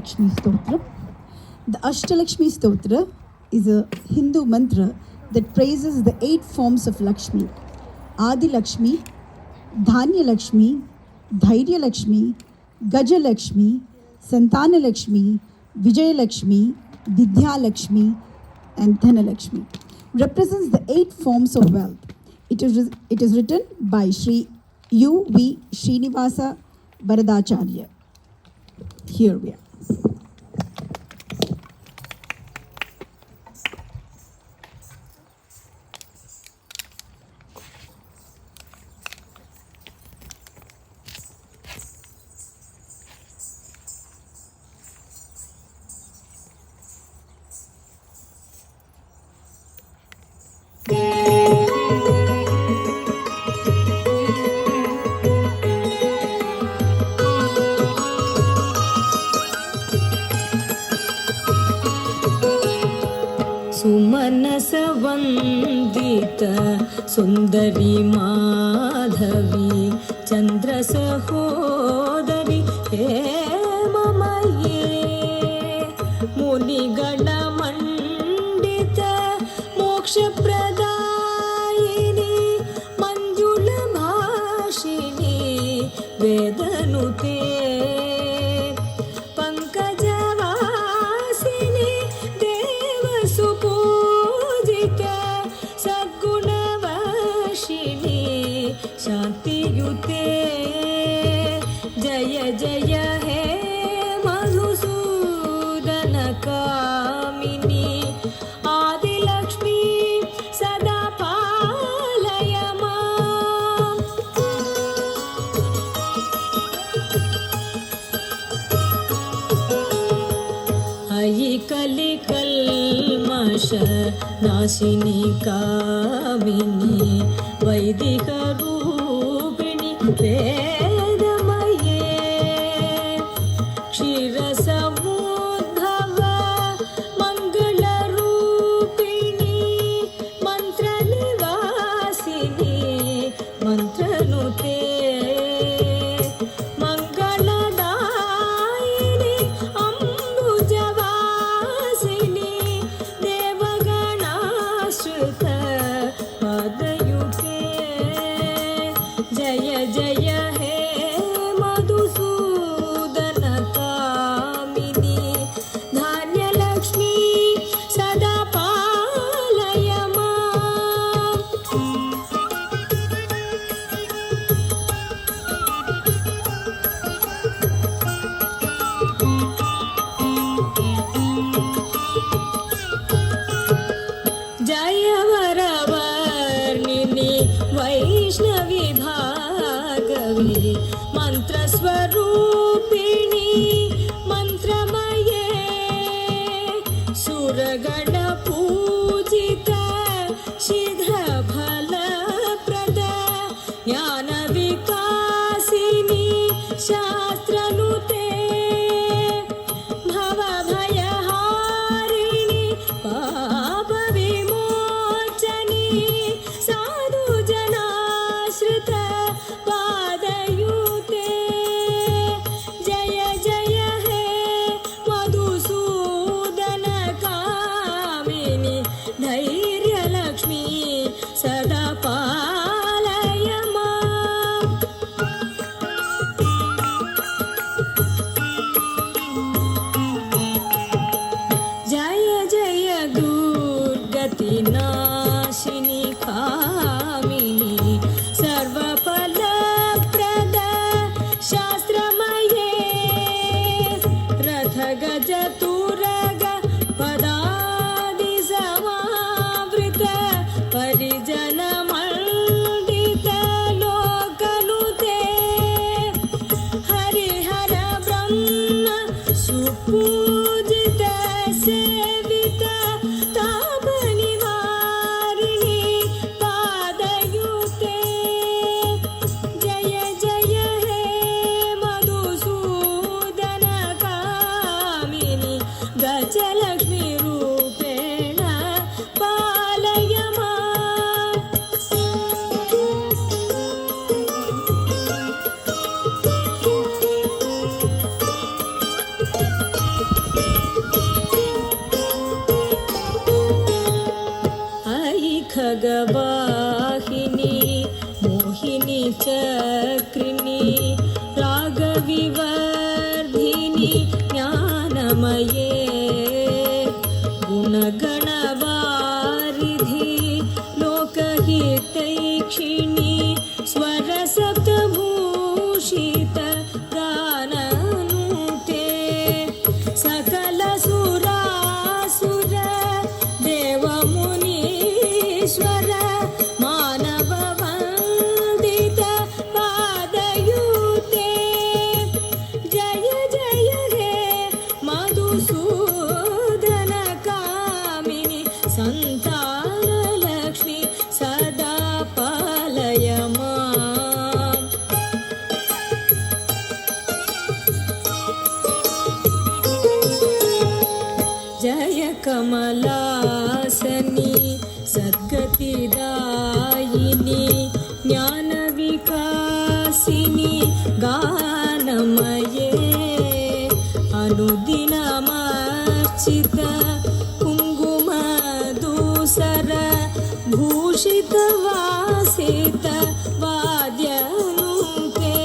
Lakshmi Stotra. The Ashtalakshmi Stotra is a Hindu mantra that praises the 8 forms of Lakshmi: Adi Lakshmi, Dhanya Lakshmi, Dhairya Lakshmi, Gaja Lakshmi, Santana Lakshmi, Vijaya Lakshmi, Vidya Lakshmi, and Dhana Lakshmi. Represents the 8 forms of wealth. It is written by Sri U.V. Srinivasa Varadacharya. Here we are. सुमनस वंदित सुंदरी माधवी चंद्र सहोदरी हे ममये मुनिगण मंडित मोक्ष प्रदायिनी मंजुल भाषिणी वेदनुते शांतियुते जय जय हे मधुसूदन कामिनी आदिलक्ष्मी सदा पालय मां। अयि कलिकल्मष नाशिनी कामिनी वैदिक वेदमये क्षीरसमुद्भव मङ्गलरूपिणी मन्त्रनिवासिनी मन्त्रनुते मङ्गलदायिनी अम्बुजवासिनी देवगणाश्रित पदयुते जय जय हे मधुसूदन कामिनी धान्यलक्ष्मी सदा पालय मां। जय वरवर्णिनी वैष्णवी भागवी मन्त्रस्वरूपिणी मन्त्रमये सुरगण पूजित शीघ्रफलप्रद ज्ञानविकासिनी शास्त्रनुते भवभयहारिणि पापविमोचनी साधुजनाश्रित पादयुते जय जय हे मधुसूदन कामिनी धैर्यलक्ष्मी सदा पालय मां। जय जय दुर्गति नाशिनी कामिनी सर्वफलप्रद शास्त्रमये रथ गज तुरग पदादि समावृत परिजन मण्डित लोकनुते हरिहर ब्रह्म सुपूजित सेवित तापनिवारिणी पादयुते जय जय हे मधुसूदन कामिनी गजलक्ष्मी रूपेण पालय मां। ज्ञानमये गुणगणवारिधि लोकहितैक्षिणी स्वरसप्तभूषित गाननुते सकल सुरासुर देवमुनीश्वर मानव वन्दित पादयुते जय जय हे मधुसूदन कामिनि सन्तानलक्ष्मी सदा पालय माम् जय कमलासनी सद्गतिदायिनी ज्ञानविकासिनी गानमये अनुदिनमर्चित कुङ्कुमधूसर भूषितवासित वाद्यनुते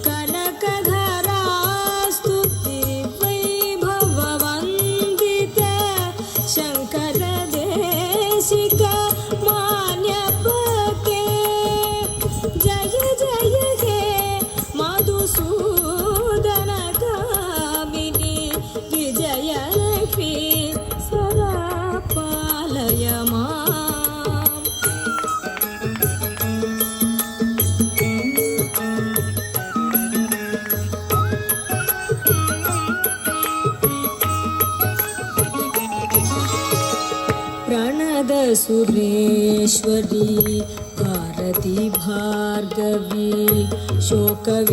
कनकधरा स्तुति वैभववन्दित शङ्कर देशिक मान्यपते जय जय हे मधुसूदन कामिनि विजयलक्ष्मी सदा पालय माम् प्रणद सुरेश्वरी भारती भार्गवी शोकविनाशिनी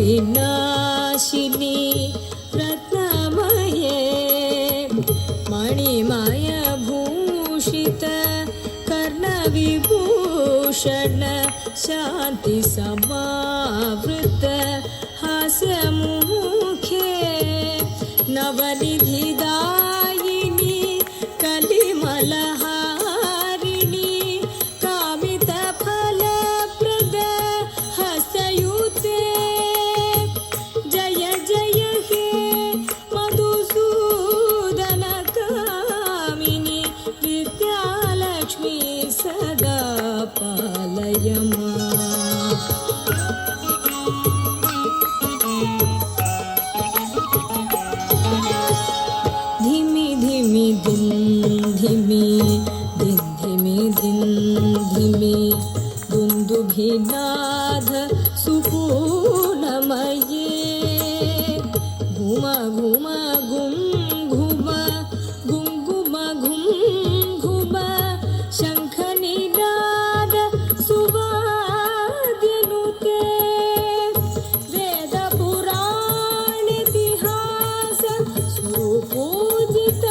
रत्नमये मणिमय भूषित कर्णविभूषण शान्ति समावृत हास्यमुखे नवनिधिदायिनी कलिमलहारिणी कामितफलप्रद हस्तयुते जय जय हे मधुसूदन कामिनि विद्यालक्ष्मी सदा पालय माम् धिमि धिमि दिन धिमि दिन धिमि दिन धिमि दुन्दुभिनाद सुपूर्णमये घुम घुम घुम घुम गुङ्गुम घुम घुम शङ्खनिनाद सुवाद्यनुते वेदपुराणेतिहास सुपूजित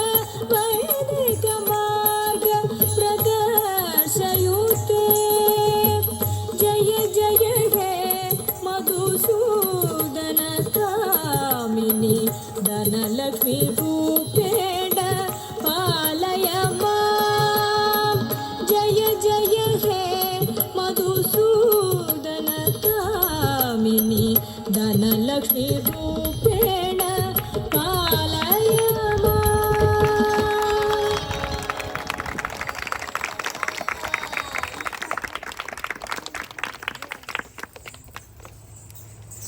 वैदिक मार्ग प्रदर्शयुते जय जय हे मधुसूदन कामिनि धनलक्ष्मी